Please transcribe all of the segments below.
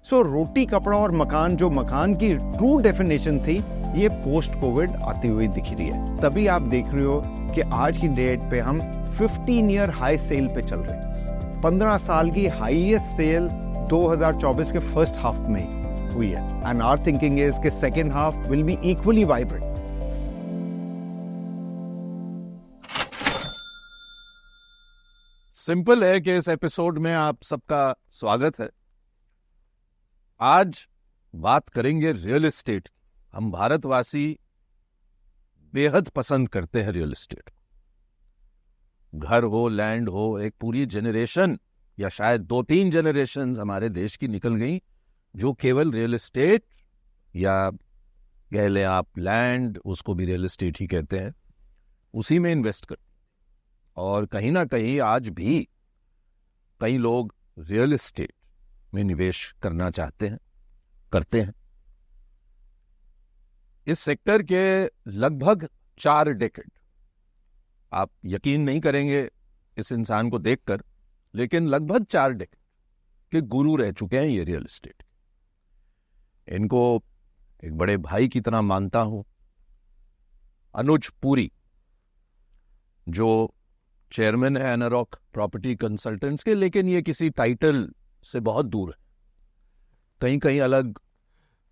सो रोटी कपड़ा और मकान, जो मकान की ट्रू डेफिनेशन थी, ये पोस्ट कोविड आती हुई दिख रही है। तभी आप देख रहे हो कि आज की डेट पे हम 15 ईयर हाई सेल पे चल रहे हैं। 15 साल की हाईएस्ट सेल 2024 के फर्स्ट हाफ में हुई है, एंड आवर थिंकिंग इज कि second half will be equally vibrant. Simple है कि इस एपिसोड में आप सबका स्वागत है। आज बात करेंगे रियल एस्टेट। हम भारतवासी बेहद पसंद करते हैं रियल एस्टेट। घर हो, लैंड हो, एक पूरी जनरेशन या शायद 2-3 जनरेशन हमारे देश की निकल गई जो केवल रियल एस्टेट, या कह लें आप लैंड, उसको भी रियल एस्टेट ही कहते हैं, उसी में इन्वेस्ट करते हैं। और कहीं ना कहीं आज भी कई लोग रियल एस्टेट में निवेश करना चाहते हैं, करते हैं। इस सेक्टर के लगभग 4 डेकेड, आप यकीन नहीं करेंगे इस इंसान को देखकर, लेकिन लगभग 4 डेकेड के गुरु रह चुके हैं ये रियल एस्टेट। इनको एक बड़े भाई की तरह मानता हूं। अनुज पुरी, जो चेयरमैन है एनारॉक प्रॉपर्टी कंसल्टेंट्स के, लेकिन ये किसी टाइटल से बहुत दूर है। कहीं कहीं अलग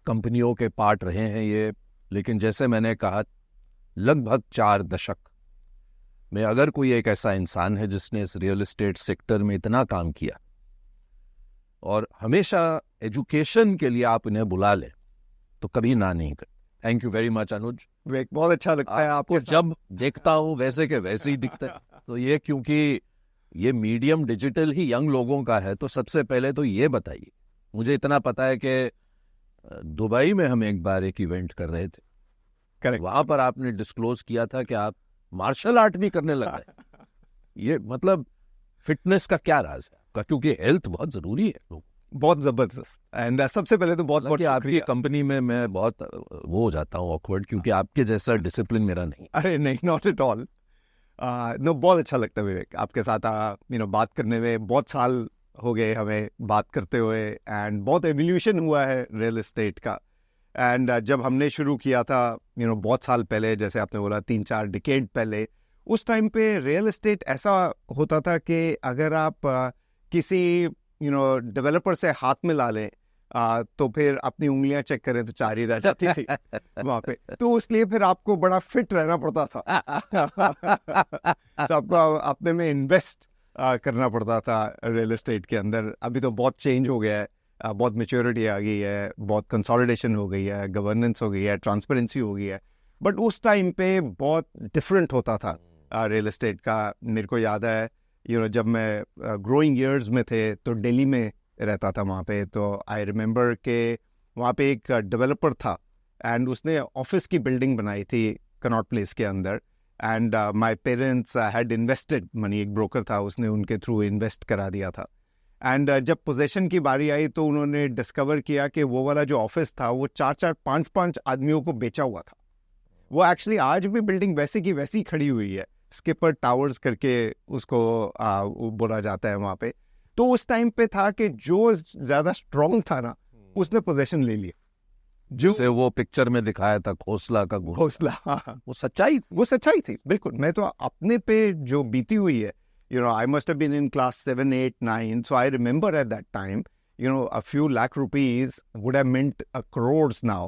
कंपनियों के पार्ट रहे हैं ये, लेकिन जैसे मैंने कहा, लगभग 4 दशक में अगर कोई एक ऐसा इंसान है जिसने इस रियल एस्टेट सेक्टर में इतना काम किया, और हमेशा एजुकेशन के लिए आप इन्हें बुला लें तो कभी ना नहीं करते। थैंक यू वेरी मच अनुज। बहुत अच्छा लगता है आपको जब देखता हूं वैसे के वैसे ही दिखता है। तो ये क्योंकि ये मीडियम डिजिटल ही यंग लोगों का है, तो सबसे पहले तो ये बताइए, मुझे इतना पता है कि दुबई में हम एक बार एक इवेंट कर रहे थे, करेक्ट, वहां पर आपने डिस्क्लोज किया था कि आप मार्शल आर्ट भी करने लग गए। ये मतलब फिटनेस का क्या राज है आपका? क्योंकि हेल्थ बहुत जरूरी है लोग। बहुत जबरदस्त। एंड सबसे पहले तो बहुत बहुत आपकी कंपनी में मैं बहुत वो हो जाता हूँ ऑकवर्ड, क्योंकि आपके जैसा डिसिप्लिन मेरा नहीं। अरे नहीं, नॉट एट ऑल। नो, बहुत अच्छा लगता है विवेक, आपके साथ बात करने में। बहुत साल हो गए हमें बात करते हुए, एंड बहुत एवोल्यूशन हुआ है रियल एस्टेट का। एंड जब हमने शुरू किया था बहुत साल पहले, जैसे आपने बोला 3-4 डिकेड पहले, उस टाइम पे रियल एस्टेट ऐसा होता था कि अगर आप किसी डेवलपर से हाथ में ला लें तो फिर अपनी उंगलियां चेक करें तो 4 ही रह जाती थी वहां पे। तो इसलिए फिर आपको बड़ा फिट रहना पड़ता था। तो आपको अपने में इन्वेस्ट करना पड़ता था रियल एस्टेट के अंदर। अभी तो बहुत चेंज हो गया है, बहुत मेच्योरिटी आ गई है, बहुत कंसोलिडेशन हो गई है, गवर्नेंस हो गई है, ट्रांसपेरेंसी हो गई है। बट उस टाइम पे बहुत डिफरेंट होता था रियल एस्टेट का। मेरे को याद है जब मैं ग्रोइंग ईयर्स में थे तो दिल्ली में रहता था वहाँ पे। तो आई रिमेम्बर के वहाँ पे एक डेवलपर था, एंड उसने ऑफिस की बिल्डिंग बनाई थी कनॉट प्लेस के अंदर। And my parents had invested money, एक ब्रोकर था, उसने उनके थ्रू इन्वेस्ट करा दिया था। एंड जब पोजेशन की बारी आई तो उन्होंने डिस्कवर किया कि वो वाला जो ऑफिस था वो 4-4, 5-5 आदमियों को बेचा हुआ था। वो एक्चुअली आज भी बिल्डिंग वैसे की वैसी खड़ी हुई है, स्किपर टावर्स करके उसको बोला जाता है वहाँ पे। तो उस टाइम पे था कि जो ज्यादा स्ट्रॉन्ग था ना, उसने पोजेशन ले लिया। जो वो पिक्चर में दिखाया था, घोंसला का घोंसला, वो सच्चाई थी बिल्कुल। मैं तो अपने पे जो बीती हुई है, I must have been in class 7, 8, 9. So I remember at that time, a few lakh rupees would have meant crores now.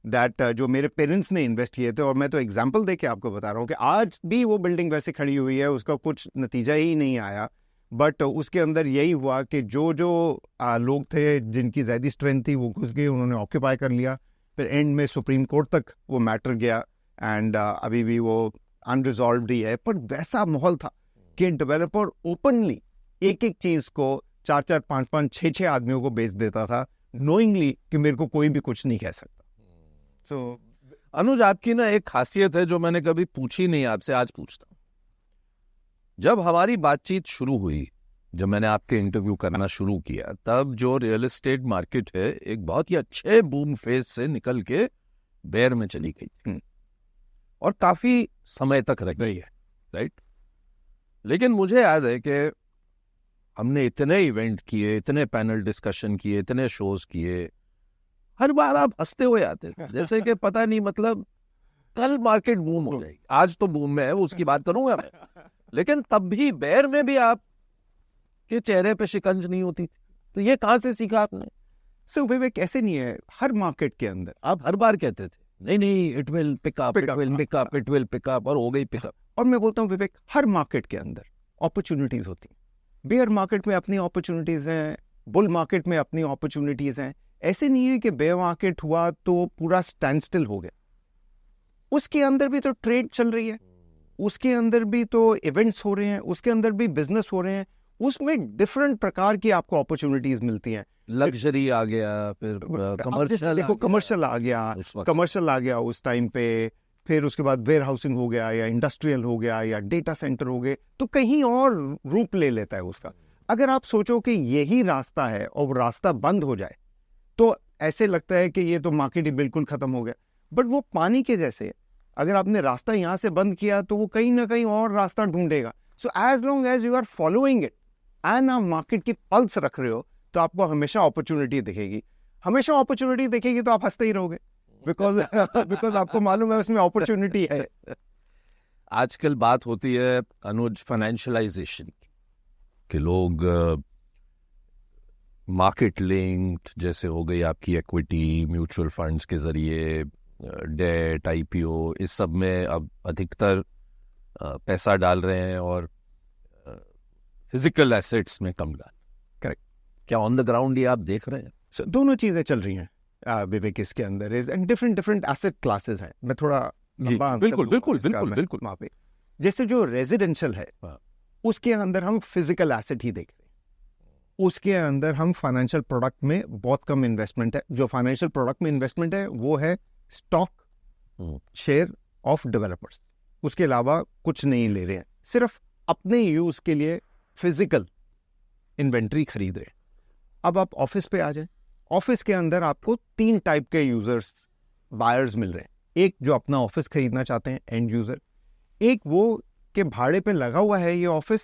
That जो मेरे पेरेंट्स ने इन्वेस्ट किए थे। और मैं तो एग्जांपल देके आपको बता रहा हूँ कि आज भी वो बिल्डिंग वैसे खड़ी हुई है, उसका कुछ नतीजा ही नहीं आया। बट उसके अंदर यही हुआ कि जो लोग थे जिनकी ज़्यादा स्ट्रेंथ थी वो घुस गए, उन्होंने ऑक्यूपाई कर लिया। फिर एंड में सुप्रीम कोर्ट तक वो मैटर गया, एंड अभी भी वो अनरिजॉल्व्ड ही है। पर वैसा माहौल था कि डेवलपर ओपनली एक एक चीज को 4-4, 5-5, 6-6 आदमियों को बेच देता था, नोइंगली कि मेरे को कोई भी कुछ नहीं कह सकता। अनुज, आपकी ना एक खासियत है जो मैंने कभी पूछी नहीं आपसे, आज पूछता हूं। जब हमारी बातचीत शुरू हुई, जब मैंने आपके इंटरव्यू करना शुरू किया, तब जो रियल एस्टेट मार्केट है एक बहुत ही अच्छे बूम फेज से निकल के बेयर में चली गई थी, और काफी समय तक रही है, राइट। लेकिन मुझे याद है कि हमने इतने इवेंट किए, इतने पैनल डिस्कशन किए, इतने शोज किए, हर बार आप हंसते हुए आते थे, जैसे कि पता नहीं मतलब कल मार्केट बूम हो जाएगी। आज तो बूम में है, उसकी बात करूंगा मैं, लेकिन तब भी बेयर में भी आप के चेहरे पे शिकंज नहीं होती थी। तो ये कहाँ से सीखा आपने? सो विवेक ऐसे नहीं है, हर मार्केट के अंदर आप हर बार कहते थे नहीं it will pick up, it will pick up, it will pick up, और हो गई पिकअप। और मैं बोलता हूँ विवेक, हर मार्केट के अंदर अपॉर्चुनिटीज होती हैं। बेयर मार्केट में अपनी अपॉर्चुनिटीज हैं, बुल मार्केट में अपनी अपॉर्चुनिटीज हैं। ऐसे नहीं है कि बेयर मार्केट हुआ तो पूरा स्टैंड स्टिल हो गया, उसके अंदर भी तो ट्रेड चल रही है, उसके अंदर भी तो इवेंट्स हो रहे हैं, उसके अंदर भी बिजनेस हो रहे हैं, उसमें डिफरेंट प्रकार की आपको अपॉर्चुनिटीज मिलती हैं। लग्जरी आ गया, फिर कमर्शियल, देखो कमर्शियल आ गया, कमर्शियल आ गया उस टाइम पे, फिर उसके बाद वेयर हाउसिंग हो गया या इंडस्ट्रियल हो गया या डेटा सेंटर हो गए, तो कहीं और रूप ले लेता है उसका। अगर आप सोचो कि यही रास्ता है और वो रास्ता बंद हो जाए तो ऐसे लगता है कि ये तो मार्केट ही बिल्कुल खत्म हो गया, बट वो पानी के जैसे है। अगर आपने रास्ता यहां से बंद किया तो वो कहीं ना कहीं और रास्ता ढूंढेगा। So as long as you are following it and आप मार्केट की पल्स रख रहे हो तो आपको हमेशा अपॉर्चुनिटी दिखेगी। हमेशा अपॉर्चुनिटी दिखेगी तो आप हंसते ही रहोगे, बिकॉज आपको मालूम है उसमें अपॉर्चुनिटी है। आजकल बात होती है अनुज फाइनेंशियलाइजेशन की, कि लोग मार्केट लिंक्ड जैसे हो गई आपकी इक्विटी, म्यूचुअल फंड्स के जरिए, डेट, आईपीओ, इस सब में अब अधिकतर पैसा डाल रहे हैं और फिजिकल एसेट्स में कम डाल। करेक्ट। क्या ऑन द ग्राउंड ये आप देख रहे हैं? So, दोनों चीजें चल रही हैं विवेक इसके अंदर is, and different asset classes हैं। मैं थोड़ा लंबा बिल्कुल वहाँ पे, जैसे जो रेजिडेंशियल है उसके अंदर हम फिजिकल एसेट ही देख रहे हैं, उसके अंदर हम फाइनेंशियल प्रोडक्ट में बहुत कम इन्वेस्टमेंट है। जो फाइनेंशियल प्रोडक्ट में इन्वेस्टमेंट है वो है स्टॉक शेयर ऑफ डेवलपर्स, उसके अलावा कुछ नहीं ले रहे हैं, सिर्फ अपने यूज के लिए फिजिकल इन्वेंट्री खरीद रहे हैं। अब आप ऑफिस पे आ जाए, ऑफिस के अंदर आपको 3 टाइप के यूजर्स, बायर्स मिल रहे हैं। एक जो अपना ऑफिस खरीदना चाहते हैं, एंड यूजर। एक वो के भाड़े पे लगा हुआ है ये office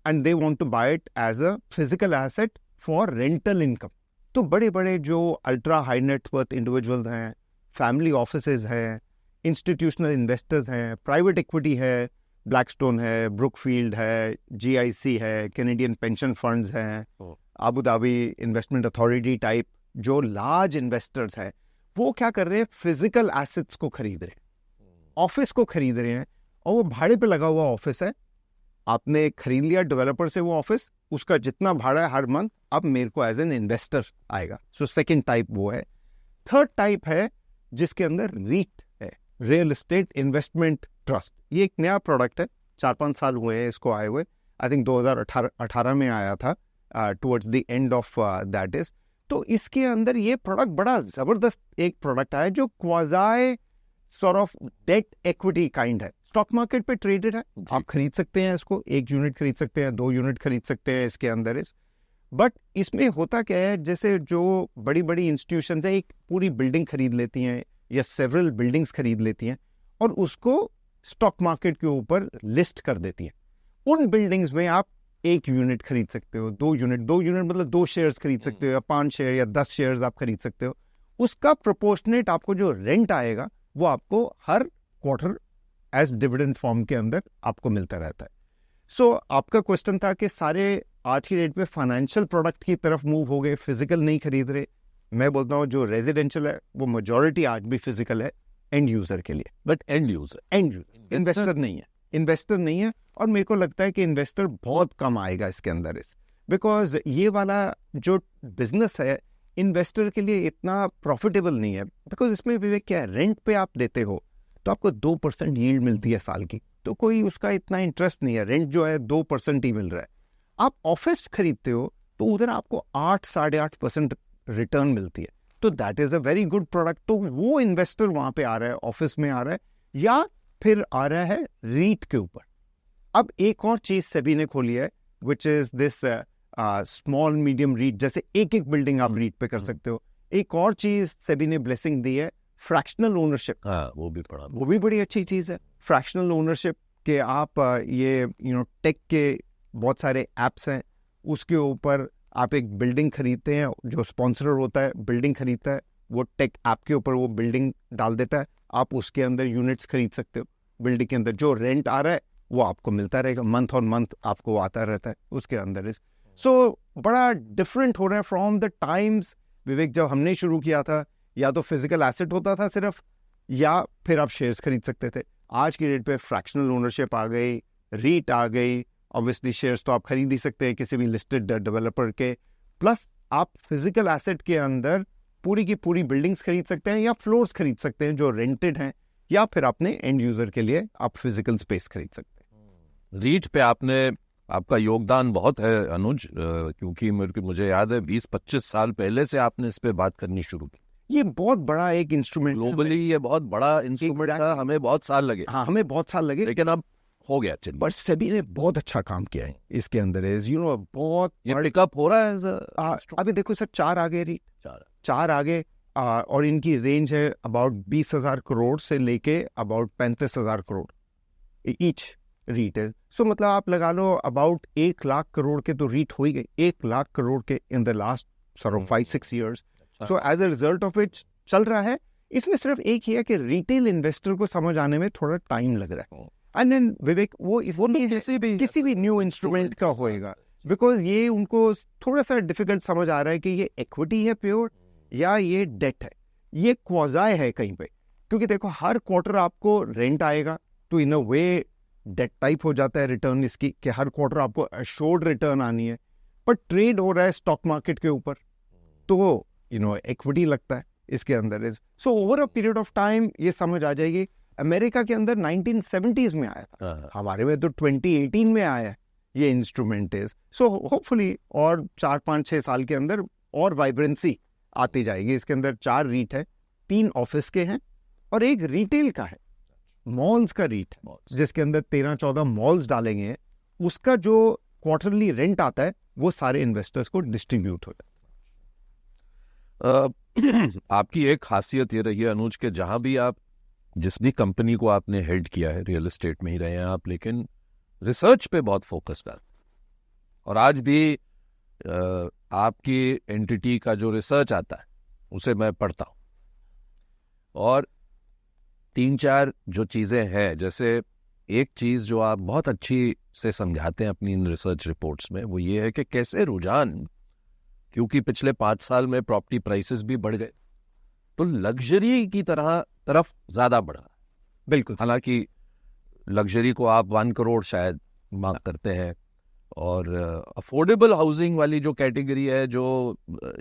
and they want to buy it as a physical asset for rental income. तो बड़े बड़े जो अल्ट्रा हाई नेटवर्थ इंडिविजुअल्स हैं, फैमिली ऑफिसेज हैं, इंस्टीट्यूशनल इन्वेस्टर्स हैं, प्राइवेट इक्विटी है, ब्लैकस्टोन है, ब्रुकफील्ड है, जीआईसी है, कैनेडियन पेंशन फंड्स हैं, Abu Dhabi investment authority type जो लार्ज इन्वेस्टर्स हैं, वो क्या कर रहे हैं, फिजिकल एसेट्स को खरीद रहे हैं, ऑफिस को खरीद रहे हैं। और वो भाड़े पे लगा हुआ ऑफिस है, आपने खरीद लिया डेवलपर से वो ऑफिस, उसका जितना भाड़ा है हर मंथ अब मेरे को एज एन इन्वेस्टर आएगा। सो सेकेंड टाइप वो है। थर्ड टाइप है जिसके अंदर रीट है, रियल एस्टेट इन्वेस्टमेंट ट्रस्ट। ये एक नया प्रोडक्ट है, 4-5 साल हुए हैं इसको आए हुए। आई थिंक 2018 में आया था, towards the end of that is. तो इसके अंदर ये प्रोडक्ट बड़ा जबरदस्त एक प्रोडक्ट है जो quasi sort of debt equity kind है, स्टॉक मार्केट पे ट्रेडेड है। आप खरीद सकते हैं इसको, 1 यूनिट खरीद सकते हैं, 2 यूनिट खरीद सकते हैं इसके अंदर इस। बट इसमें होता क्या है, जैसे जो बड़ी बड़ी इंस्टीट्यूशंस है एक पूरी बिल्डिंग खरीद लेती हैं या सेवरल बिल्डिंग्स खरीद लेती हैं और उसको स्टॉक मार्केट के ऊपर लिस्ट कर देती हैं। उन बिल्डिंग्स में आप 1 यूनिट खरीद सकते हो, 2 यूनिट मतलब 2 शेयर्स खरीद सकते हो, या 5 शेयर या 10 शेयर्स आप खरीद सकते हो। उसका प्रोपोर्शनेट आपको जो रेंट आएगा वो आपको हर क्वार्टर एज डिविडेंड फॉर्म के अंदर आपको मिलता रहता है। सो आपका क्वेश्चन था कि सारे आज की डेट में फाइनेंशियल प्रोडक्ट की तरफ मूव हो गए, फिजिकल नहीं खरीद रहे। मैं बोलता हूँ जो रेजिडेंशियल है वो मेजॉरिटी आज भी फिजिकल है एंड यूजर के लिए, बट एंड यूजर इन्वेस्टर नहीं है। और मेरे को लगता है कि इन्वेस्टर बहुत कम आएगा इसके अंदर इस, बिकॉज ये वाला जो बिजनेस है इन्वेस्टर के लिए इतना प्रॉफिटेबल नहीं है। बिकॉज इसमें विवेक क्या है, रेंट पे आप देते हो तो आपको 2% यील्ड मिलती है साल की, तो कोई उसका इतना इंटरेस्ट नहीं है। रेंट जो है 2% ही मिल रहा है। आप ऑफिस खरीदते हो तो उधर आपको 8-8.5% रिटर्न मिलती है, तो that is a very good product. तो वो इन्वेस्टर वहां पे आ रहा है, ऑफिस में आ रहा है, या फिर आ रहा है रीट के ऊपर। अब एक और चीज सेबी ने खोली है which is this small medium REIT, जैसे एक बिल्डिंग आप रीट पे कर सकते हो। एक और चीज सेबी ने ब्लेसिंग दी है, फ्रैक्शनल ओनरशिप। वो भी पढ़ा, वो भी बड़ी अच्छी चीज है, फ्रैक्शनल ओनरशिप के आप ये टेक के बहुत सारे एप्स हैं, उसके ऊपर आप एक बिल्डिंग खरीदते हैं, जो स्पॉन्सर होता है बिल्डिंग खरीदता है, वो टेक ऐप के ऊपर वो बिल्डिंग डाल देता है, आप उसके अंदर यूनिट्स खरीद सकते हो, बिल्डिंग के अंदर जो रेंट आ रहा है वो आपको मिलता रहेगा, मंथ ऑन मंथ आपको आता रहता है उसके अंदर। इस सो बड़ा डिफरेंट हो रहा है फ्रॉम द टाइम्स विवेक जब हमने शुरू किया था, या तो फिजिकल एसेट होता था सिर्फ, या फिर आप शेयर्स खरीद सकते थे। आज की डेट पे फ्रैक्शनल ओनरशिप आ गई, रीट आ गई, ऑब्वियसली शेयर्स तो आप खरीद ही सकते हैं किसी भी लिस्टेड डेवलपर के, प्लस आप फिजिकल एसेट के अंदर पूरी की पूरी बिल्डिंग्स खरीद सकते हैं या फ्लोर्स खरीद सकते हैं जो रेंटेड हैं, या फिर अपने एंड यूजर के लिए आप फिजिकल स्पेस खरीद सकते हैं। रीट पे आपका योगदान बहुत है अनुज, क्योंकि मुझे याद है 20-25 साल पहले से आपने इस पे बात करनी शुरू की। ये बहुत बड़ा एक इंस्ट्रूमेंट, ग्लोबली ये बहुत बड़ा इंस्ट्रूमेंट था, हमें बहुत साल लगे। हाँ, हमें बहुत साल लगे, लेकिन अब हो गया। पर सेबी ने बहुत अच्छा काम किया है इसके अंदर, बहुत ये पिकअप हो रहा है। अभी देखो सर, 4 आगे रीट, 4 आगे, और इनकी रेंज है अबाउट 20,000 करोड़ से लेके अबाउट 35,000 करोड़ ईच रीट है। सो मतलब आप लगा लो अबाउट 1 लाख करोड़ के तो रीट हो ही गए, 1 लाख करोड़ के in the last 5-6 years। So as a result of it चल रहा है। इसमें सिर्फ एक ही है कि रिटेल इन्वेस्टर को समझ आने में थोड़ा टाइम लग रहा है। एंड देन विवेक वो किसी भी न्यू इंस्ट्रूमेंट का होएगा, बिकॉज ये उनको थोड़ा सा डिफिकल्ट समझ आ रहा है कि ये इक्विटी है प्योर या ये डेट है, ये क्वाजाई है कहीं पे। क्योंकि देखो हर क्वार्टर आपको रेंट आएगा, तो इन अ वे डेट टाइप हो जाता है रिटर्न इसकी, कि हर क्वार्टर आपको एश्योर्ड रिटर्न आनी है, पर ट्रेड हो रहा है स्टॉक मार्केट के ऊपर, तो इक्विटी लगता है इसके अंदर। Is so over a period of time ये समझ आ जाएगी। अमेरिका के अंदर 1970s में आया था, हमारे में तो 2018 में आया है ये इंस्ट्रूमेंट। इज सो होपफुली और 4-5-6 साल के अंदर और वाइब्रेंसी आती जाएगी। इसके अंदर 4 रीट है, 3 ऑफिस के हैं और एक रिटेल का है, मॉल्स का रीट है, जिसके अंदर 13-14 मॉल्स डालेंगे हैं। उसका जो क्वार्टरली रेंट आता है वो सारे इन्वेस्टर्स को डिस्ट्रीब्यूट हो जाता है। आपकी एक खासियत ये रही है अनुज के जहां भी आप, जिस भी कंपनी को आपने हेड किया है, रियल एस्टेट में ही रहे हैं आप, लेकिन रिसर्च पे बहुत फोकस कर, और आज भी आपकी एंटिटी का जो रिसर्च आता है उसे मैं पढ़ता हूं, और 3-4 जो चीजें हैं, जैसे एक चीज जो आप बहुत अच्छी से समझाते हैं अपनी इन रिसर्च रिपोर्ट्स में, वो ये है कि कैसे रुझान, क्योंकि पिछले 5 साल में प्रॉपर्टी प्राइसेस भी बढ़ गए, तो लग्जरी की तरफ ज्यादा बढ़ा। बिल्कुल, हालांकि लग्जरी को आप 1 करोड़ शायद मांग करते हैं, और अफोर्डेबल हाउसिंग वाली जो कैटेगरी है, जो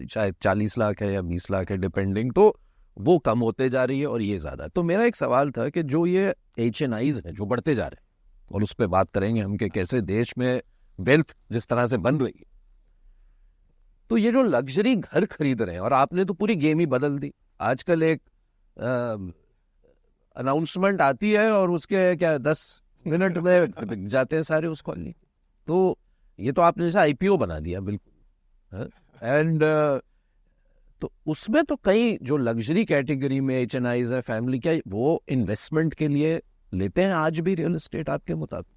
शायद 40 लाख है या 20 लाख है डिपेंडिंग, तो वो कम होते जा रही है और ये ज्यादा है। तो मेरा एक सवाल था कि जो ये HNIs है जो बढ़ते जा रहे हैं, और उस पर बात करेंगे हम कि कैसे देश में वेल्थ जिस तरह से बन रही है, तो ये जो लग्जरी घर खरीद रहे हैं, और आपने तो पूरी गेम ही बदल दी। आजकल एक अनाउंसमेंट आती है और उसके 10 मिनट में बिक जाते हैं सारे उस कॉलोनी। तो ये तो आपने जैसे IPO बना दिया बिल्कुल। एंड तो उसमें तो कई जो लग्जरी कैटेगरी में HNIs है, फैमिली, क्या वो इन्वेस्टमेंट के लिए लेते हैं आज भी रियल एस्टेट आपके मुताबिक?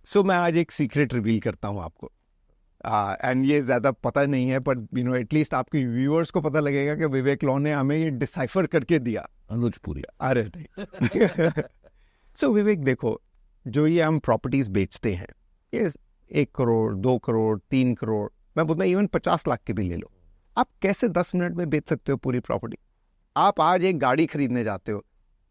सो मैं आज एक सीक्रेट रिवील करता हूं आपको, एंड ये ज्यादा पता नहीं है, पर एटलीस्ट आपके व्यूअर्स को पता लगेगा कि विवेक लॉ ने हमें ये डिसाइफर करके दिया। अनुज पुरी, अरे नहीं। सो विवेक देखो, जो ये हम प्रॉपर्टीज बेचते हैं, ये 1 करोड़ 2 करोड़ 3 करोड़, मैं बोलता हूँ इवन 50 लाख के भी ले लो, आप कैसे 10 मिनट में बेच सकते हो पूरी प्रॉपर्टी? आप आज एक गाड़ी खरीदने जाते हो,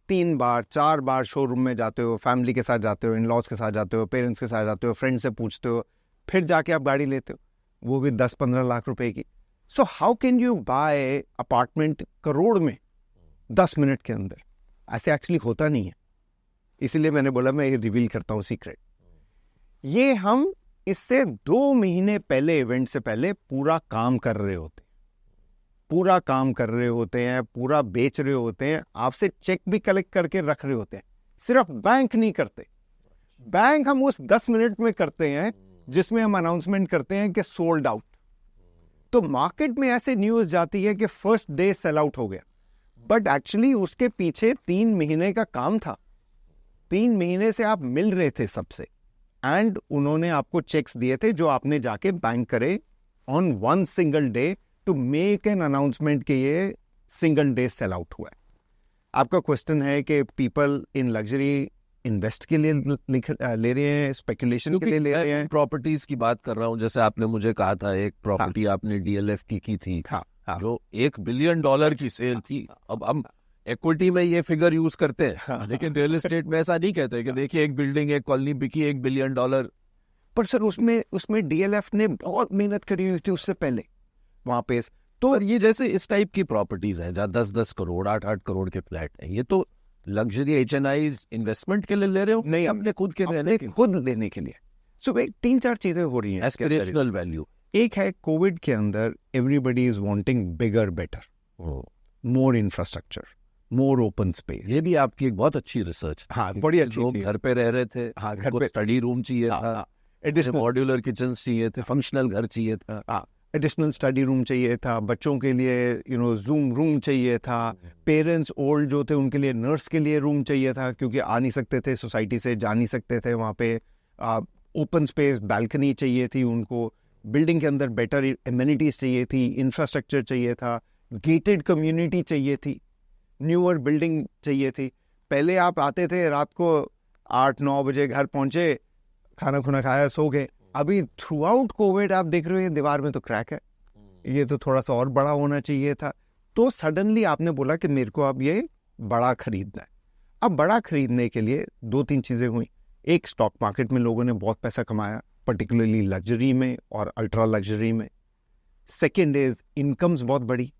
3 बार 4 बार शोरूम में जाते हो, फैमिली के साथ जाते हो, इन लॉज के साथ जाते हो, पेरेंट्स के साथ जाते हो, फ्रेंड से पूछते हो, फिर जाके आप गाड़ी लेते हो, वो भी 10-15 लाख रुपए की। So how can you buy apartment crore में 10 मिनट के अंदर? ऐसे एक्चुअली होता नहीं है, इसीलिए मैंने बोला मैं ये रिवील करता हूँ सीक्रेट। ये हम इससे 2 महीने पहले, इवेंट से पहले पूरा काम कर रहे होते हैं, पूरा बेच रहे होते हैं, आपसे चेक भी कलेक्ट करके रख रहे होते हैं। सिर्फ बैंक नहीं करते, बैंक हम उस 10 मिनट में करते हैं जिसमें हम अनाउंसमेंट करते हैं कि सोल्ड आउट। तो मार्केट में ऐसे न्यूज जाती है कि फर्स्ट डे सेल आउट हो गया, बट एक्चुअली उसके पीछे 3 महीने का काम था। 3 महीने से आप मिल रहे थे सबसे, एंड उन्होंने आपको चेक्स दिए थे जो आपने जाके बैंक करे on one single day to make an announcement कि ये सिंगल डे सेल आउट हुआ है। आपका क्वेश्चन है कि पीपल इन लग्जरी इन्वेस्ट के लिए ले रहे हैं, स्पेकुलेशन के लिए ले रहे हैं। प्रॉपर्टीज की बात कर रहा हूँ, जैसे आपने मुझे कहा था एक प्रॉपर्टी आपने डीएलएफ की थी, जो $1 बिलियन की सेल थी। अब हम इक्विटी में ये फिगर यूज करते हैं, लेकिन रियल एस्टेट में ऐसा नहीं कहते कि देखिए एक बिल्डिंग, एक कॉलोनी बिकी $1 बिलियन। पर सर उसमें डीएलएफ ने बहुत मेहनत करी हुई थी उससे पहले वहां पे। तो ये जैसे इस टाइप की प्रॉपर्टीज हैं जहाँ 10-10 करोड़ 8-8 करोड़ के फ्लैट हैं, ये तो लग्जरी HNIs इन्वेस्टमेंट के लिए ले रहे हो? नहीं, अपने खुद के रहने के, खुद लेने के लिए। सो 3-4 चीजें हो रही हैं। Aspirational value. एक है कोविड के अंदर everybody is wanting bigger better, more infrastructure, more open space. ये भी आपकी एक बहुत अच्छी रिसर्च। हाँ, बड़ी अच्छी। लोग घर पे रह रहे थे, हाँ, घर पे स्टडी रूम चाहिए था, एडिशनल मॉड्यूलर किचन चाहिए थे, फंक्शनल घर चाहिए था, एडिशनल स्टडी रूम चाहिए था, बच्चों के लिए जूम रूम चाहिए था, पेरेंट्स ओल्ड जो थे उनके लिए नर्स के लिए रूम चाहिए था क्योंकि आ नहीं सकते थे, सोसाइटी से जा नहीं सकते थे, वहाँ पे ओपन स्पेस बैल्कनी चाहिए थी उनको, बिल्डिंग के अंदर बेटर एमिनिटीज चाहिए थी, इंफ्रास्ट्रक्चर चाहिए था, गेटेड कम्युनिटी चाहिए थी, न्यूअर बिल्डिंग चाहिए थी। पहले आप आते थे रात को 8-9 बजे घर पहुंचे, खाना खुना खाया, सो गए। अभी थ्रू आउट कोविड आप देख रहे हो ये दीवार में तो क्रैक है, ये तो थोड़ा सा और बड़ा होना चाहिए था। तो सडनली आपने बोला कि मेरे को अब ये बड़ा खरीदना है। अब बड़ा खरीदने के लिए 2-3 चीजें हुई। एक, स्टॉक मार्केट में लोगों ने बहुत पैसा कमाया, पर्टिकुलरली लग्जरी में और अल्ट्रा लग्जरी में। सेकेंड इज इनकम्स बहुत बढ़ी।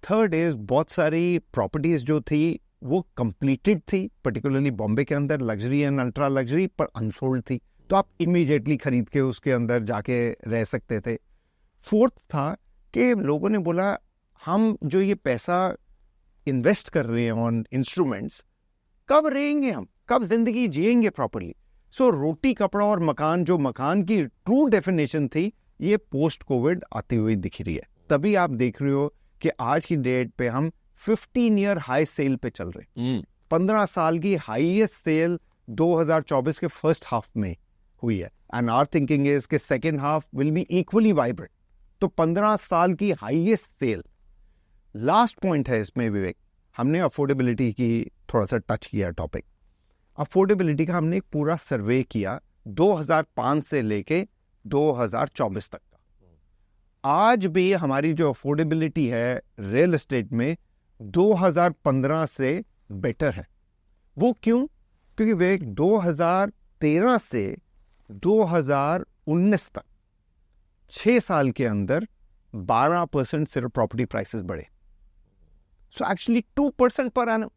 थर्ड इज बहुत सारी प्रॉपर्टीज जो थी वो कंप्लीटेड थी, पर्टिकुलरली बॉम्बे के अंदर लग्जरी एंड अल्ट्रा लग्जरी, पर अनसोल्ड थी, तो आप इमीडिएटली खरीद के उसके अंदर जाके रह सकते थे। फोर्थ था कि लोगों ने बोला हम जो ये पैसा इन्वेस्ट कर रहे हैं ऑन इंस्ट्रूमेंट्स, कब रहेंगे, हम कब जिंदगी जिएंगे प्रॉपरली। सो रोटी कपड़ा और मकान, जो मकान की ट्रू डेफिनेशन थी, ये पोस्ट कोविड आती हुई दिख रही है। तभी आप देख रहे हो कि आज की डेट पे हम 15 ईयर हाई सेल पे चल रहे। 15 साल की हाईएस्ट सेल 2024 के फर्स्ट हाफ में हुई है, एंड आवर थिंकिंग इज कि second half will be equally vibrant. तो 15 साल की हाईएस्ट सेल। लास्ट पॉइंट है इसमें विवेक, हमने अफोर्डेबिलिटी की थोड़ा सा टच किया टॉपिक। अफोर्डेबिलिटी का हमने एक पूरा सर्वे किया 2005 से लेके 2024 तक का। आज भी हमारी जो अफोर्डेबिलिटी है रियल एस्टेट में 2015 से बेटर है। वो क्यों? क्योंकि विवेक 2013 से 2019 तक 6 साल के अंदर 12% सिर्फ प्रॉपर्टी प्राइसेस बढ़े। So actually 2% per annum.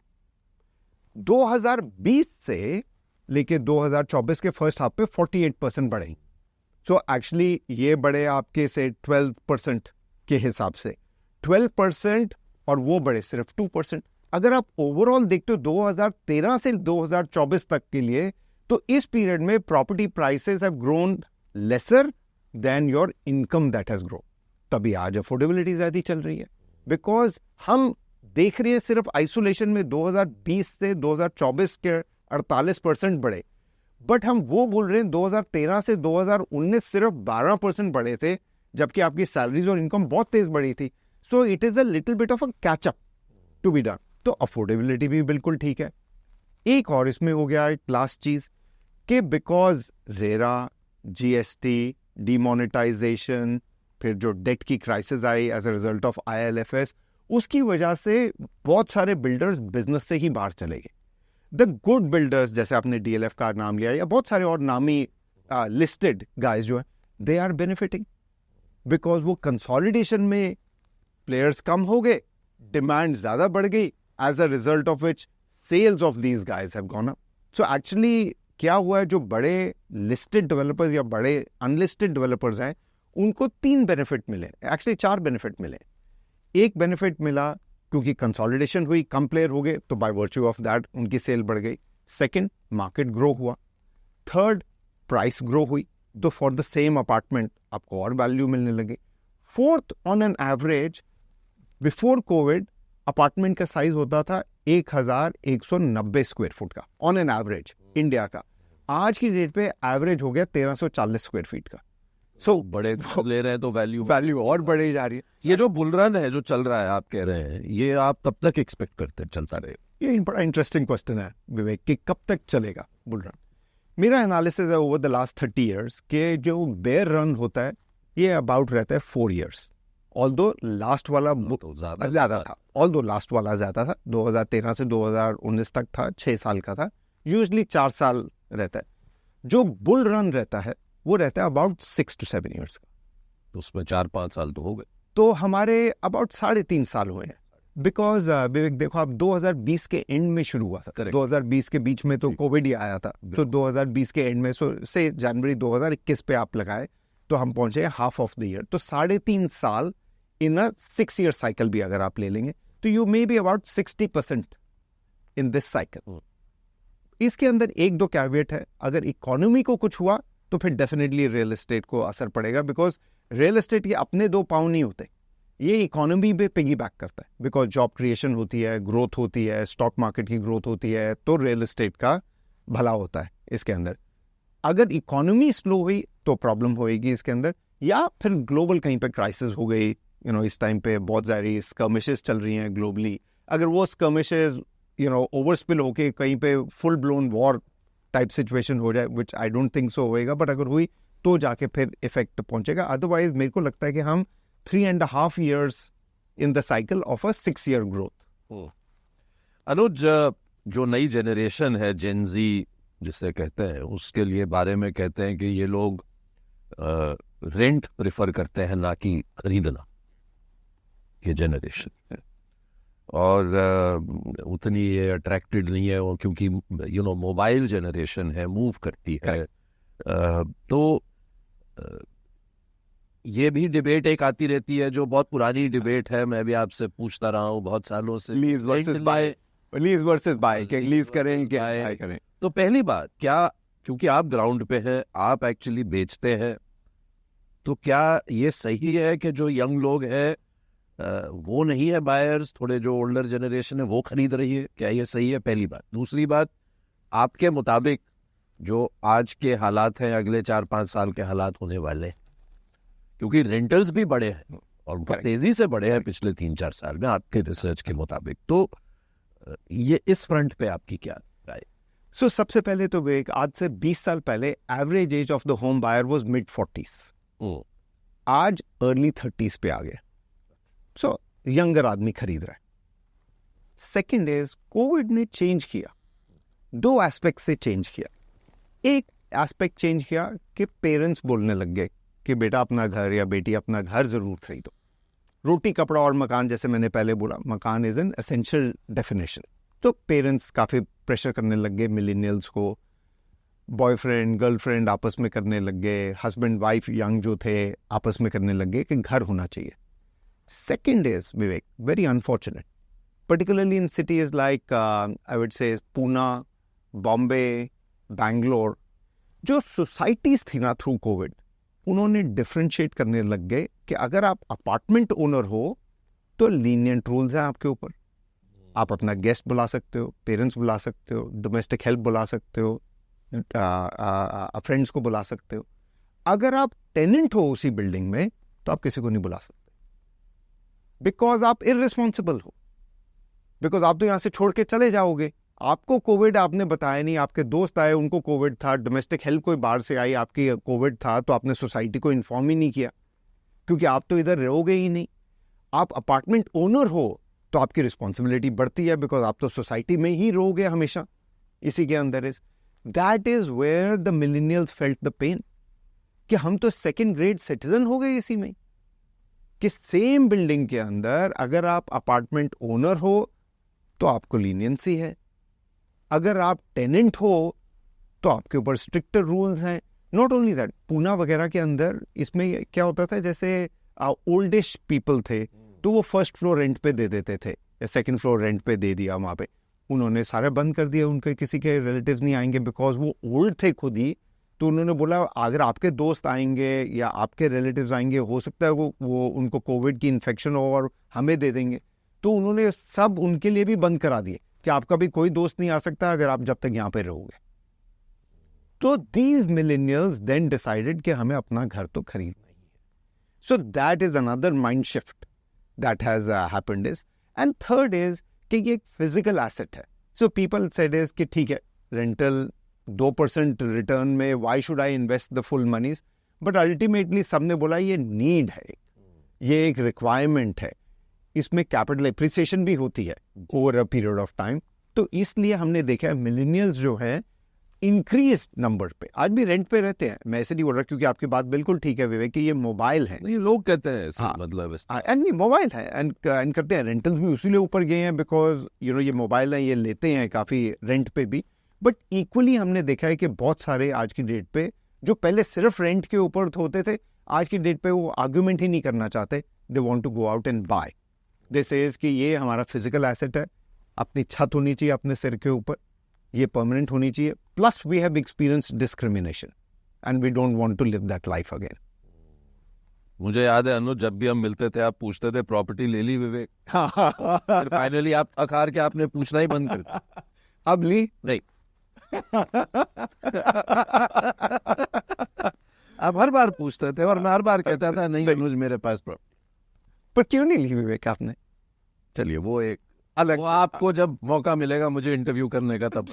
2020 से लेके 2024 के फर्स्ट हाफ पे 48% बढ़े। सो एक्चुअली ये बढ़े आपके से 12% के हिसाब से 12%, और वो बढ़े सिर्फ 2%। अगर आप ओवरऑल देखते हो 2013 से 2024 तक के लिए, तो इस पीरियड में property prices have grown lesser than your income that has grown. तभी आज अफोर्डेबिलिटी ज्यादा चल रही है, बिकॉज हम देख रहे हैं सिर्फ आइसोलेशन में 2020 से 2024 के 48% बढ़े, बट हम वो बोल रहे हैं 2013 से 2019 सिर्फ 12% बढ़े थे, जबकि आपकी सैलरीज और इनकम बहुत तेज बढ़ी थी। So it is a little bit of a catch up to be done. तो अफोर्डेबिलिटी भी बिल्कुल ठीक है। एक और इसमें हो गया एक लास्ट चीज कि बिकॉज रेरा, जीएसटी, डिमोनेटाइजेशन, फिर जो डेट की क्राइसिस आई as a result of IL&FS, उसकी वजह से बहुत सारे बिल्डर्स बिजनेस से ही बाहर चले गए। द गुड बिल्डर्स, जैसे आपने DLF का नाम लिया, या बहुत सारे और नामी लिस्टेड गाइस जो है, दे आर बेनिफिटिंग बिकॉज वो कंसोलिडेशन में प्लेयर्स कम हो गए, डिमांड ज्यादा बढ़ गई, as a result of which sales of these guys have gone up. So actually क्या हुआ है, जो बड़े लिस्टेड डेवलपर्स या बड़े अनलिस्टेड डेवलपर्स हैं, उनको 3 बेनिफिट मिले, एक्चुअली 4 बेनिफिट मिले। एक बेनिफिट मिला क्योंकि कंसोलिडेशन हुई, कम प्लेयर हो गए, तो बाय वर्च्यू ऑफ दैट उनकी सेल बढ़ गई। सेकंड, मार्केट ग्रो हुआ। थर्ड, प्राइस ग्रो हुई, तो फॉर द सेम अपार्टमेंट आपको और वैल्यू मिलने लगे। Fourth, on an average before Covid apartment का साइज होता था 1190 स्क्वायर फुट का ऑन एन एवरेज इंडिया का। आज की डेट पे एवरेज हो गया 1340 स्क्वायर फीट का। सो बड़े घर ले रहे हैं तो वैल्यू और बढ़ी जा रही है। ये जो बुल रन है जो चल रहा है आप कह रहे हैं, ये आप कब तक एक्सपेक्ट करते हैं चलता रहे? ये बड़ा इंटरेस्टिंग क्वेश्चन है विवेक कि कब तक चलेगा बुल रन। मेरा एनालिसिस है ओवर द लास्ट 30 इयर्स के जो बेयर रन होता है ये अबाउट रहता है 4 इयर्स। ऑल्दो लास्ट वाला तो ज्यादा था, ऑल्दो लास्ट वाला ज्यादा था, 2013 से 2019 तक था, 6 साल का था। यूजली 4 साल रहता है। जो बुल रन रहता है वो रहता है अबाउट 6 to 7 इयर्स का। तो उसमें 4-5 साल तो हो गए। तो हमारे अबाउट 3.5 साल हुए हैं। बिकॉज विवेक देखो आप 2020 के एंड में शुरू हुआ था। Correct. 2020 के बीच में तो कोविड ही आया था। तो 2020 के एंड में से जनवरी 2021 पे आप लगाए तो हम पहुंचे हाफ ऑफ द ईयर। तो 3.5 साल इन अ 6 ईयर साइकिल भी अगर आप ले लेंगे तो you may be about 60% in this cycle. इसके अंदर एक दो कैविएट है। अगर इकोनॉमी को कुछ हुआ तो फिर डेफिनेटली रियल एस्टेट को असर पड़ेगा। बिकॉज रियल एस्टेट ये अपने 2 पाँव नहीं होते, ये इकोनॉमी पे पिगी बैक करता है। बिकॉज जॉब क्रिएशन होती है, ग्रोथ होती है, स्टॉक मार्केट की ग्रोथ होती है, तो रियल एस्टेट का भला होता है इसके अंदर। अगर इकोनॉमी स्लो हुई तो प्रॉब्लम होएगी इसके अंदर, या फिर ग्लोबल कहीं पे क्राइसिस हो गई। इस टाइम पे बहुत सारी स्कर्मिशेस चल रही हैं ग्लोबली। अगर वो स्कर्मिशेस ओवरस्पिल होके कहीं पे full blown war type situation हो जाए, विच आई डोंट थिंक सो होएगा, बट अगर हुई तो जाके फिर इफेक्ट पहुंचेगा। अदरवाइज मेरे को लगता है कि हम 3.5 years in the cycle of a 6-year growth. अनुज, जो नई जनरेशन है जेनजी जिसे कहते हैं, उसके लिए बारे में कहते हैं कि ये लोग रेंट प्रेफर करते हैं ना कि खरीदना, ये जनरेशन। और उतनी ये अट्रैक्टेड नहीं है वो, क्योंकि मोबाइल जनरेशन है, मूव करती है। तो ये भी डिबेट एक आती रहती है जो बहुत पुरानी डिबेट है, मैं भी आपसे पूछता रहा हूँ बहुत सालों से, lease versus buy, lease versus buy, कि लीज करें क्या बाय करें। तो पहली बात, क्या, क्योंकि आप ग्राउंड पे हैं, आप एक्चुअली बेचते हैं, तो क्या ये सही है कि जो यंग लोग हैं वो नहीं है बायर्स, थोड़े जो ओल्डर जनरेशन है वो खरीद रही है? क्या ये सही है? पहली बात। दूसरी बात, आपके मुताबिक जो आज के हालात हैं, अगले 4-5 साल के हालात होने वाले, क्योंकि रेंटल्स भी बढ़े हैं और बहुत तेजी से बढ़े हैं पिछले 3-4 साल में आपके रिसर्च के मुताबिक, तो ये इस फ्रंट पे आपकी क्या राय? सो सबसे पहले तो विवेक, आज से 20 साल पहले average age of the home buyer was mid-40s, आज अर्ली 30s पे आ गया। सो यंगर आदमी खरीद रहा है। सेकेंड इज, कोविड ने चेंज किया, 2 एस्पेक्ट से चेंज किया। एक एस्पेक्ट चेंज किया कि पेरेंट्स बोलने लग गए कि बेटा अपना घर या बेटी अपना घर जरूर खरीदो। रोटी कपड़ा और मकान, जैसे मैंने पहले बोला, मकान इज एन एसेंशियल डेफिनेशन। तो पेरेंट्स काफी प्रेशर करने लग गए मिलेनियल्स को, बॉयफ्रेंड गर्लफ्रेंड आपस में करने लग गए, हस्बैंड वाइफ यंग जो थे आपस में करने लग गए कि घर होना चाहिए। Second is Vivek, very unfortunate, particularly in cities like I would say Poona, Bombay, Bangalore, जो सोसाइटीज थी ना थ्रू कोविड, उन्होंने डिफ्रेंशिएट करने लग गए कि अगर आप अपार्टमेंट ओनर हो तो लीनियंट रूल्स हैं आपके ऊपर। आप अपना गेस्ट बुला सकते हो, पेरेंट्स बुला सकते हो, डोमेस्टिक हेल्प बुला सकते हो, फ्रेंड्स को बुला सकते हो। अगर आप टेनेंट हो उसी बिल्डिंग में तो आप किसी को नहीं बुला सकते, बिकॉज आप इररिस्पॉन्सिबल हो, बिकॉज आप तो यहां से छोड़ के चले जाओगे। आपको कोविड आपने बताया नहीं, आपके दोस्त आए उनको कोविड था, डोमेस्टिक हेल्प कोई बाहर से आई आपकी कोविड था, तो आपने सोसाइटी को इन्फॉर्म ही नहीं किया, क्योंकि आप तो इधर रहोगे ही नहीं। आप अपार्टमेंट ओनर हो तो आपकी रिस्पॉन्सिबिलिटी बढ़ती है, बिकॉज आप तो सोसाइटी में ही रहोगे हमेशा, इसी के अंदर is that is where the millennials felt the pain, कि हम तो सेकेंड ग्रेड सिटीजन हो गए इसी में, कि सेम बिल्डिंग के अंदर अगर आप अपार्टमेंट ओनर हो तो आपको लीनियंसी है, अगर आप टेनेंट हो तो आपके ऊपर स्ट्रिक्टर रूल्स हैं। नॉट ओनली दैट, पूना वगैरह के अंदर इसमें क्या होता था, जैसे ओल्डिश पीपल थे तो वो फर्स्ट फ्लोर रेंट पे दे देते थे या सेकंड फ्लोर रेंट पे दे दिया, वहाँ पे उन्होंने सारे बंद कर दिया, उनके किसी के रिलेटिव्स नहीं आएंगे, बिकॉज वो ओल्ड थे खुद ही। तो उन्होंने बोला अगर आपके दोस्त आएंगे या आपके रिलेटिव्स आएंगे, हो सकता है वो उनको कोविड की इन्फेक्शन हो और हमें दे देंगे, तो उन्होंने सब उनके लिए भी बंद करा दिए कि आपका भी कोई दोस्त नहीं आ सकता अगर आप जब तक यहाँ पे रहोगे। तो दीज मिलेनियल्स देन डिसाइडेड कि हमें अपना घर तो खरीदना ही है. So that is another mind shift that has happened is. And third is कि ये एक फिजिकल एसेट है. सो पीपल सेड इज कि ठीक है, रेंटल 2% रिटर्न में why should I invest the full monies. But ultimately सबने बोला ये नीड है, ये एक रिक्वायरमेंट है, इसमें कैपिटल एप्रिसिएशन भी होती है over a period of time. तो इसलिए हमने देखा है मिलेनियल्स जो है इंक्रीज नंबर पे आज भी रेंट पे रहते हैं. मैं ऐसे नहीं बोल रहा, क्योंकि आपकी बात बिल्कुल ठीक है विवेक कि ये मोबाइल है. नहीं, लोग कहते हैं ऐसे, हाँ, मतलब एंड मोबाइल है एंड करते हैं. रेंटल्स भी उसी लिए ऊपर गए हैं बिकॉज ये मोबाइल है, ये लेते हैं काफ़ी रेंट पे भी. बट इक्वली हमने देखा है कि बहुत सारे आज की डेट पे जो पहले सिर्फ रेंट के ऊपर होते थे, आज की डेट पे वो आर्ग्यूमेंट ही नहीं करना चाहते. They want to go out and buy. They says कि ये हमारा फिजिकल एसेट है, अपनी छत होनी चाहिए अपने सिर के ऊपर, ये परमानेंट होनी चाहिए. Plus we have experience discrimination and we don't want to live that life again. मुझे याद है अनुज, जब भी हम मिलते थे आप पूछते थे प्रॉपर्टी ले ली विवेक, फिर फाइनली आप अखार के आपने पूछना ही बंद कर दिया. अब ली नहीं. आप हर बार पूछते थे और मैं हर बार कहता था नहीं अनुज मेरे पास प्रॉपर्टी. पर क्यों नहीं ली विवेक आपने? चलिए वो एक अलग, वो आपको जब मौका मिलेगा मुझे इंटरव्यू करने का तब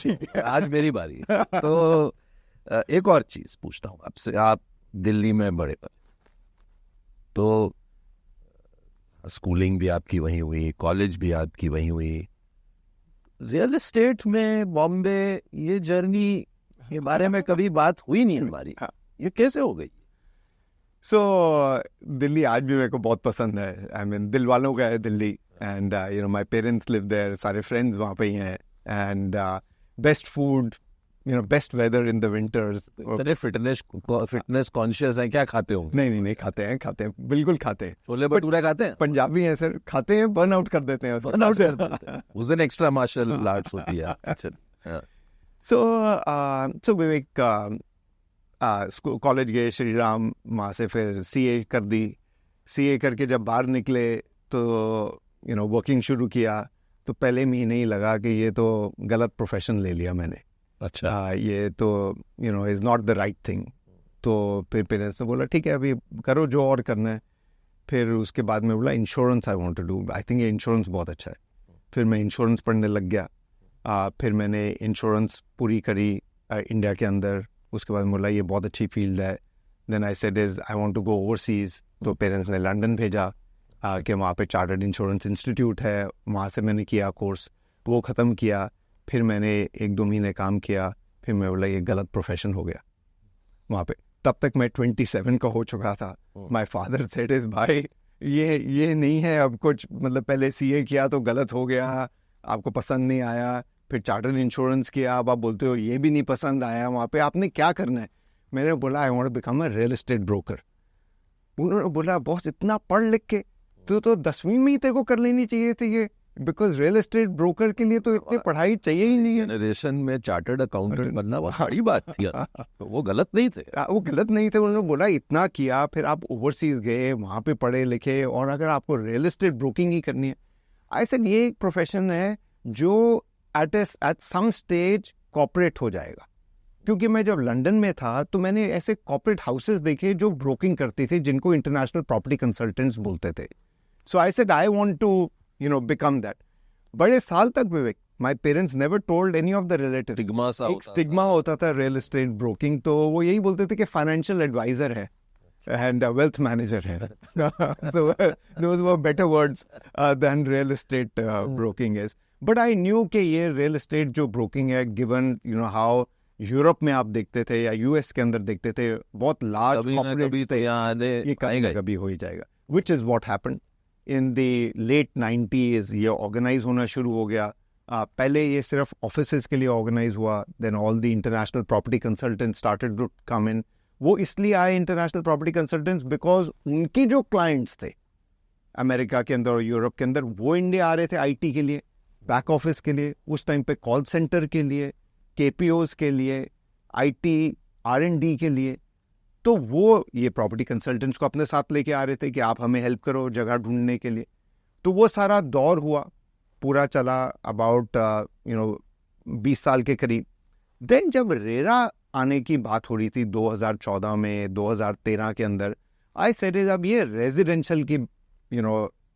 आज मेरी बारी है. तो एक और चीज पूछता हूँ आपसे. आप दिल्ली में बड़े पर, तो स्कूलिंग भी आपकी वहीं हुई, कॉलेज भी आपकी वहीं हुई. रियल एस्टेट में बॉम्बे, ये जर्नी के बारे में कभी बात हुई नहीं हमारी. ये कैसे हो गई? सो दिल्ली आज भी मेरे को बहुत पसंद है. आई मीन दिल वालों का है Delhi. And my parents live there, सारे फ्रेंड्स वहाँ पे ही हैं. And best food, best weather in the winters. Fitness conscious है क्या? खाते हो? नहीं खाते हैं, बिल्कुल खाते हैं. छोले भटूरे खाते हैं? पंजाबी हैं सर, खाते हैं, बर्न आउट कर देते हैं. उस दिन एक्स्ट्रा मार्शल आर्ट्स होती है. अच्छा. सो विवेक कॉलेज गए श्री राम, वहाँ से फिर सीए कर दी. सीए करके जब बाहर निकले तो वर्किंग शुरू किया. तो पहले महीने ही लगा कि ये तो गलत प्रोफेशन ले लिया मैंने. अच्छा. ये तो is not the right thing. तो फिर पेरेंट्स ने बोला ठीक है अभी करो जो और करना है. फिर उसके बाद में बोला insurance I want to do, I think ये इंश्योरेंस बहुत अच्छा है. फिर मैं इंश्योरेंस पढ़ने लग गया. फिर मैंने इंश्योरेंस पूरी करी इंडिया के अंदर. उसके बाद बोला ये बहुत अच्छी फील्ड है. Then I said is I want to go overseas. तो पेरेंट्स ने लंदन भेजा कि वहाँ पे चार्टर्ड इंश्योरेंस इंस्टीट्यूट है, वहाँ से मैंने किया कोर्स, वो ख़त्म किया. फिर मैंने 1-2 महीने काम किया. फिर मैं बोला ये गलत प्रोफेशन हो गया वहाँ पे. तब तक मैं 27 का हो चुका था. माय फादर सेड इज भाई ये नहीं है अब कुछ, मतलब पहले सीए किया तो गलत हो गया, आपको पसंद नहीं आया. फिर चार्टर्ड इंश्योरेंस किया, अब आप बोलते हो ये भी नहीं पसंद आया, वहाँ पे आपने क्या करना है? मैंने बोला I want to become a real estate broker. उन्होंने बोला बहुत इतना पढ़ लिख के तो 10वीं में ही तेरे को कर लेनी चाहिए थी ये, बिकॉज रियल एस्टेट ब्रोकर के लिए तो इतनी पढ़ाई चाहिए ही नहीं है. जनरेशन में चार्टर्ड अकाउंटेंट बनना बड़ी बात थी. तो वो गलत नहीं थे. वो गलत नहीं थे. उन्होंने बोला इतना किया, फिर आप ओवरसीज गए, वहाँ पे पढ़े लिखे, और अगर आपको रियल एस्टेट ब्रोकिंग ही करनी है. आई सेड ये एक प्रोफेशन है जो एट सम स्टेज कॉर्पोरेट हो जाएगा. क्योंकि मैं जब लंदन में था तो मैंने ऐसे कॉर्पोरेट हाउसेस देखे जो ब्रोकिंग करती थी, जिनको इंटरनेशनल प्रॉपर्टी कंसल्टेंट्स बोलते थे. So I said I want to become that. बड़े साल तक Vivek my parents never told any of the relative. एक स्टिग्मा होता था रियल एस्टेट ब्रोकिंग, तो वो यही बोलते थे कि फाइनेंशियल एडवाइजर है एंड वेल्थ मैनेजर है. So those were better words than real estate broking is. But I knew कि ये रियल एस्टेट जो ब्रोकिंग है, गिवन हाउ यूरोप में आप देखते थे या यूएस के अंदर देखते थे, बहुत लार्ज कॉर्पोरेट्स थे, ये कभी हो ही जाएगा. Which is what happened in the late 90s. ये ऑर्गेनाइज होना शुरू हो गया. पहले ये सिर्फ ऑफिसेज के लिए ऑर्गेनाइज हुआ. Then all the international property consultants started to come in. वो इसलिए आए इंटरनेशनल प्रॉपर्टी कंसल्टेंट्स बिकॉज उनके जो क्लाइंट्स थे अमेरिका के अंदर और यूरोप के अंदर, वो इंडिया आ रहे थे आईटी के लिए, बैक ऑफिस के लिए, उस टाइम पे कॉल सेंटर के लिए, केपीओज के लिए, आईटी R&D के लिए. तो वो ये प्रॉपर्टी कंसल्टेंट्स को अपने साथ लेके आ रहे थे कि आप हमें हेल्प करो जगह ढूंढने के लिए. तो वो सारा दौर हुआ, पूरा चला अबाउट 20 साल के करीब. देन जब रेरा आने की बात हो रही थी 2014 में, 2013 के अंदर, आई सेड इज अब ये रेजिडेंशियल की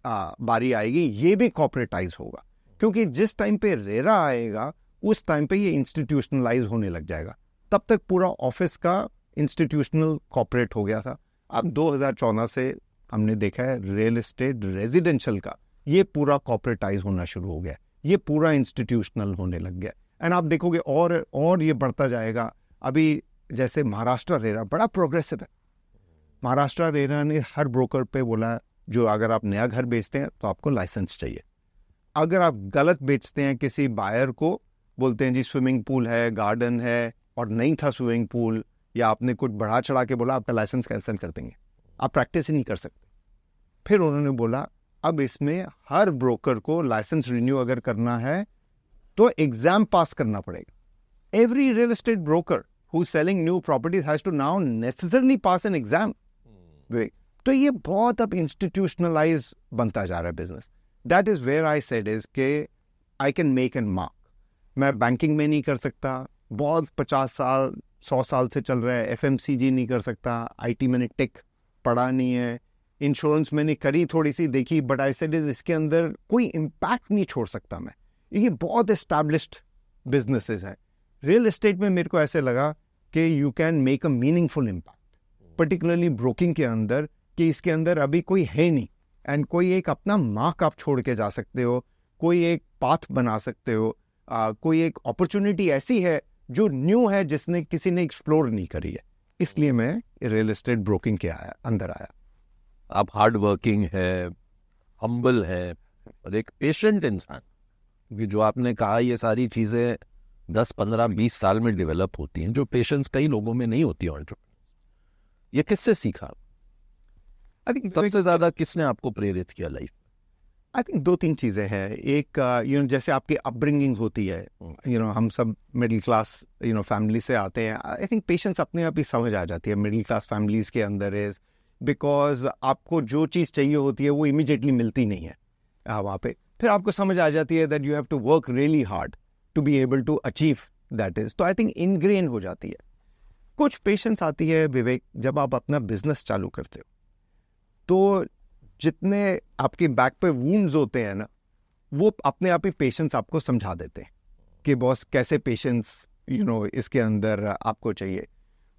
बारी आएगी, ये भी कॉर्पोरेटाइज होगा, क्योंकि जिस टाइम पे रेरा आएगा उस टाइम पे ये इंस्टीट्यूशनलाइज होने लग जाएगा। तब तक पूरा ऑफिस का इंस्टीट्यूशनल कॉर्पोरेट हो गया था। अब 2014 से हमने देखा है रियल एस्टेट रेजिडेंशियल का ये पूरा कॉर्पोरेटाइज होना शुरू हो गया, ये पूरा इंस्टीट्यूशनल होने लग गया। एंड आप देखोगे और ये बढ़ता जाएगा। अभी जैसे महाराष्ट्र रेरा बड़ा प्रोग्रेसिव है। महाराष्ट्र रेरा ने हर ब्रोकर पे बोला जो अगर आप नया घर बेचते हैं तो आपको लाइसेंस चाहिए, अगर आप गलत बेचते हैं किसी बायर को, बोलते हैं जी स्विमिंग पूल है, गार्डन है, और नहीं था स्विमिंग पूल, या आपने कुछ बढ़ा चढ़ा के बोला, आपका लाइसेंस कैंसिल कर देंगे, आप प्रैक्टिस ही नहीं कर सकते। फिर उन्होंने बोला अब इसमें हर ब्रोकर को लाइसेंस रिन्यू अगर करना है तो एग्जाम पास करना पड़ेगा। Every real estate broker who selling new properties has to now necessarily pass an exam. तो ये बहुत अब इंस्टीट्यूशनलाइज बनता जा रहा है business. That is where I said is के I can make an mark. मैं बैंकिंग में नहीं कर सकता, बहुत 50 साल 100 साल से चल रहा है, FMCG नहीं कर सकता, IT मैंने टेक पढ़ा नहीं है, इंश्योरेंस मैंने करी थोड़ी सी देखी, बट आई सेड इज इसके अंदर कोई इम्पैक्ट नहीं छोड़ सकता मैं। ये बहुत एस्टैब्लिश्ड बिजनेसेस हैं। रियल एस्टेट में मेरे को ऐसे लगा कि you can make a meaningful impact, particularly broking के अंदर, कि इसके अंदर अभी कोई है नहीं, एंड कोई एक अपना मार्क आप छोड़ के जा सकते हो, कोई एक पाथ बना सकते हो, कोई एक अपॉर्चुनिटी ऐसी है जो न्यू है, जिसने किसी ने एक्सप्लोर नहीं करी है। इसलिए मैं रियल एस्टेट ब्रोकिंग के अंदर आया। आप हार्ड वर्किंग है, हम्बल है, और एक पेशेंट इंसान, क्योंकि जो आपने कहा ये सारी चीज़ें 10, 15, 20 साल में डेवलप होती हैं, जो पेशेंस कई लोगों में नहीं होती एंटरप्रेन्योर्स। ये किससे सीखा? सबसे ज्यादा किसने आपको प्रेरित किया लाइफ? आई थिंक 2-3 चीज़ें हैं। एक जैसे आपकी अपब्रिंगिंग होती है, हम सब मिडिल क्लास फैमिली से आते हैं। आई थिंक पेशेंस अपने आप ही समझ आ जाती है मिडिल क्लास फैमिलीज़ के अंदर, इज बिकॉज आपको जो चीज़ चाहिए होती है वो इमीडिएटली मिलती नहीं है वहाँ पे। फिर आपको समझ आ जाती है that you have to work really hard to be able to achieve that is. तो आई थिंक इनग्रेन हो जाती है। कुछ पेशेंस आती है विवेक जब आप अपना बिजनेस चालू करते हो, तो जितने आपके बैक पे वूंड्स होते हैं ना, वो अपने आप ही पेशेंस आपको समझा देते हैं कि बॉस कैसे पेशेंस इसके अंदर आपको चाहिए।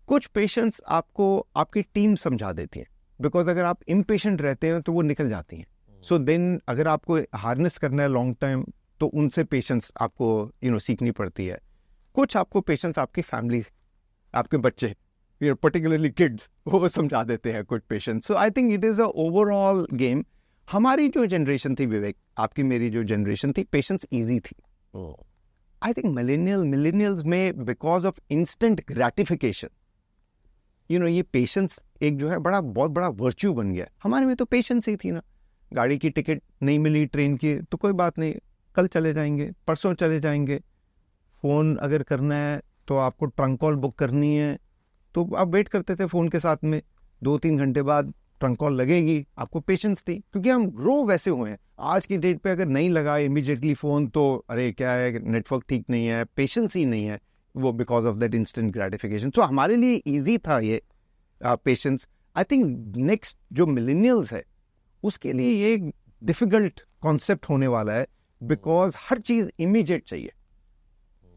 कुछ पेशेंस आपको आपकी टीम समझा देती है, बिकॉज अगर आप इम्पेशेंट रहते हैं तो वो निकल जाती हैं। सो देन अगर आपको हार्नेस करना है लॉन्ग टाइम, तो उनसे पेशेंस आपको सीखनी पड़ती है। कुछ आपको पेशेंस आपकी फैमिली, आपके बच्चे, पर्टिकुलरली किड्स, वो समझा देते हैं कुछ patience. So I think it is a overall game. हमारी जो जनरेशन थी विवेक, आपकी मेरी जो जनरेशन थी, पेशेंस ईजी थी। आई थिंक मिलेनियल्स में बिकॉज ऑफ इंस्टेंट ग्रेटिफिकेशन, ये पेशेंस एक जो है बहुत बड़ा वर्च्यू बन गया। हमारे में तो पेशेंस ही थी ना, गाड़ी की टिकट नहीं मिली ट्रेन की तो कोई बात नहीं, कल चले जाएंगे, परसों चले जाएंगे। फ़ोन अगर करना है तो आपको ट्रंक कॉल बुक करनी है, तो आप वेट करते थे फ़ोन के साथ में, 2-3 घंटे बाद ट्रंक कॉल लगेगी। आपको पेशेंस थी, क्योंकि हम ग्रो वैसे हुए हैं। आज की डेट पे अगर नहीं लगा इमीडिएटली फ़ोन, तो अरे क्या है, नेटवर्क ठीक नहीं है, पेशेंस ही नहीं है, वो because of that instant gratification. So हमारे लिए ईजी था ये पेशेंस। आई थिंक नेक्स्ट जो मिलेनियल्स है उसके लिए ये डिफ़िकल्ट कॉन्सेप्ट होने वाला है, बिकॉज हर चीज़ इमीडिएट चाहिए।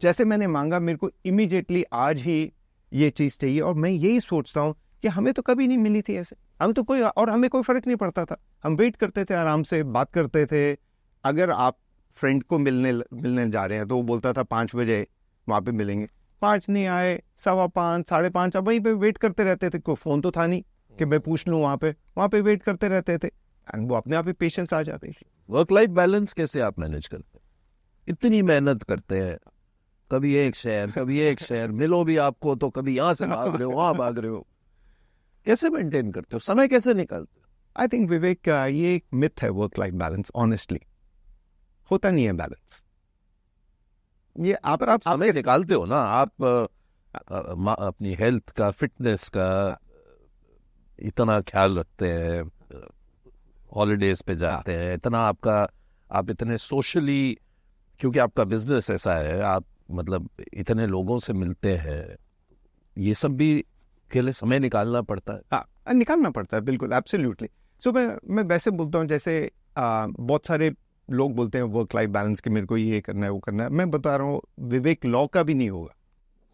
जैसे मैंने मांगा, मेरे को इमीडिएटली आज ही ये चीज़ चाहिए, और मैं यही सोचता हूँ कि हमें तो कभी नहीं मिली थी ऐसे। हम तो हमें कोई फ़र्क नहीं पड़ता था, हम वेट करते थे, आराम से बात करते थे। अगर आप फ्रेंड को मिलने जा रहे हैं तो वो बोलता था 5 बजे वहाँ पे मिलेंगे, 5 नहीं आए, 5:15, 5:30, अब वहीं पे वेट करते रहते थे। कोई फ़ोन तो था नहीं कि मैं पूछ लूँ, वहाँ पे वेट करते रहते थे, एंड वो अपने आप ही पेशेंस आ जाती थी। वर्क लाइफ बैलेंस कैसे आप मैनेज करते हैं? इतनी मेहनत करते हैं, कभी एक शहर मिलो भी आपको तो कभी यहाँ से भाग रहे हो, वहाँ भाग रहे हो, कैसे मेंटेन करते हो, समय कैसे निकालते हो? आई थिंक विवेक, ये एक मिथ है वर्क लाइफ बैलेंस। ऑनेस्टली होता नहीं है बैलेंस। ये आप समय निकालते हो ना, आप अपनी हेल्थ का, फिटनेस का इतना ख्याल रखते हैं, हॉलीडेज पे जाते हैं, इतना आप इतने सोशली, क्योंकि आपका बिजनेस ऐसा है, आप मतलब इतने लोगों से मिलते हैं, ये सब भी के लिए समय निकालना पड़ता है। हाँ, निकालना पड़ता है, बिल्कुल, एब्सोल्युटली। सो मैं वैसे बोलता हूँ, जैसे बहुत सारे लोग बोलते हैं वर्क लाइफ बैलेंस के, मेरे को ये करना है वो करना है। मैं बता रहा हूँ, विवेक, लॉ का भी नहीं होगा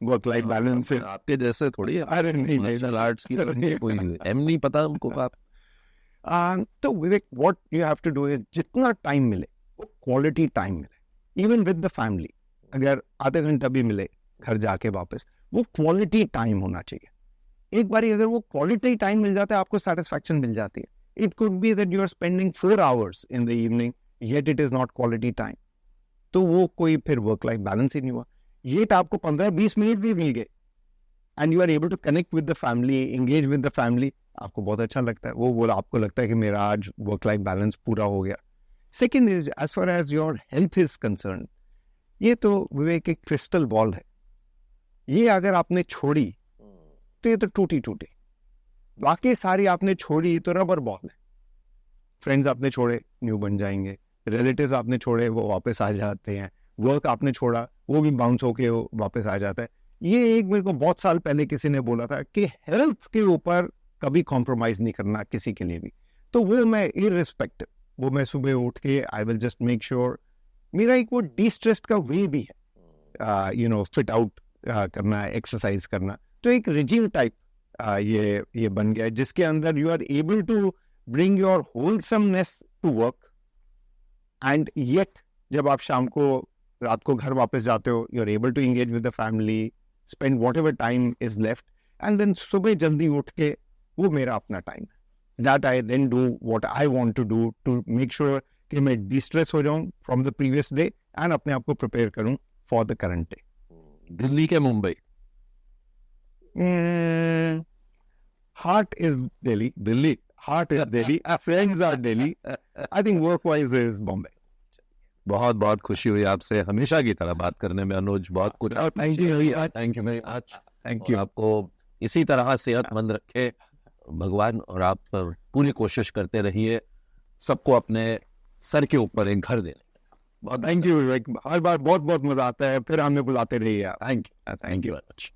वर्क लाइफ बैलेंस। आपके जैसे थोड़ी है। अरे नहीं, मार्शल आर्ट्स की कोई एम नहीं पता उनको। आप तो Vivek, what you have to do is, जितना टाइम मिले वो क्वालिटी टाइम मिले, इवन विद द फैमिली। अगर आधा घंटा भी मिले घर जाके वापस, वो क्वालिटी टाइम होना चाहिए। एक बारी अगर वो क्वालिटी टाइम मिल जाता है, आपको सेटिस्फैक्शन मिल जाती है। It could be that you are spending 4 hours in the evening, yet it is not quality time, तो वो कोई फिर वर्क लाइफ बैलेंस ही नहीं हुआ। येट आपको 15-20 मिनट भी मिल गए and you are able to connect with the family, engage with the family, आपको बहुत अच्छा लगता है। वो बोला, आपको लगता है कि मेरा आज वर्क लाइफ बैलेंस पूरा हो गया। Second is, as far as your health is concern, ये तो विवेक एक क्रिस्टल बॉल है। ये अगर आपने छोड़ी तो ये तो टूटी टूटी, बाकी सारी आपने छोड़ी तो रबर बॉल है। फ्रेंड्स आपने छोड़े, न्यू बन जाएंगे। रिलेटिव्स आपने छोड़े, वो वापस आ जाते हैं। वर्क आपने छोड़ा, वो भी बाउंस होके वो वापस आ जाता है। ये एक मेरे को बहुत साल पहले किसी ने बोला था कि हेल्थ के ऊपर कभी कॉम्प्रोमाइज नहीं करना किसी के लिए भी। तो वो मैं इररिस्पेक्टिव, वो मैं सुबह उठ के I will just make sure, मेरा एक वो डिस्ट्रेस का वे भी है, यू नो, फिट आउट करना, एक्सरसाइज करना। तो एक रिजिम टाइप ये बन गया है, जिसके अंदर you are able to bring your wholesomeness to work, and yet जब आप शाम को, रात को घर वापस जाते हो, you are able to engage with the family, spend whatever time is left, and then सुबह जल्दी उठ के, वो मेरा अपना टाइम है। That I then do what I want to do to make sure कि मैं डिस्ट्रेस हो जाऊं from the previous day and अपने आप को प्रिपेयर करूं for the current day. Delhi के Mumbai? Heart is Delhi. Heart is Delhi. Friends are Delhi. I think work-wise is Bombay. बहुत बहुत खुशी हुई आपसे हमेशा की तरह बात करने में अनुज। बहुत कुछ। Thank you very much. Thank you very much. Thank you. आपको इसी तरह सेहतमंद रखे भगवान, और आप पूरी कोशिश करते रहिए सबको अपने सर के ऊपर एक घर देने। बहुत थैंक यू विवेक, हर बार बहुत बहुत मजा आता है, फिर हमें बुलाते रहिए। Thank you very much.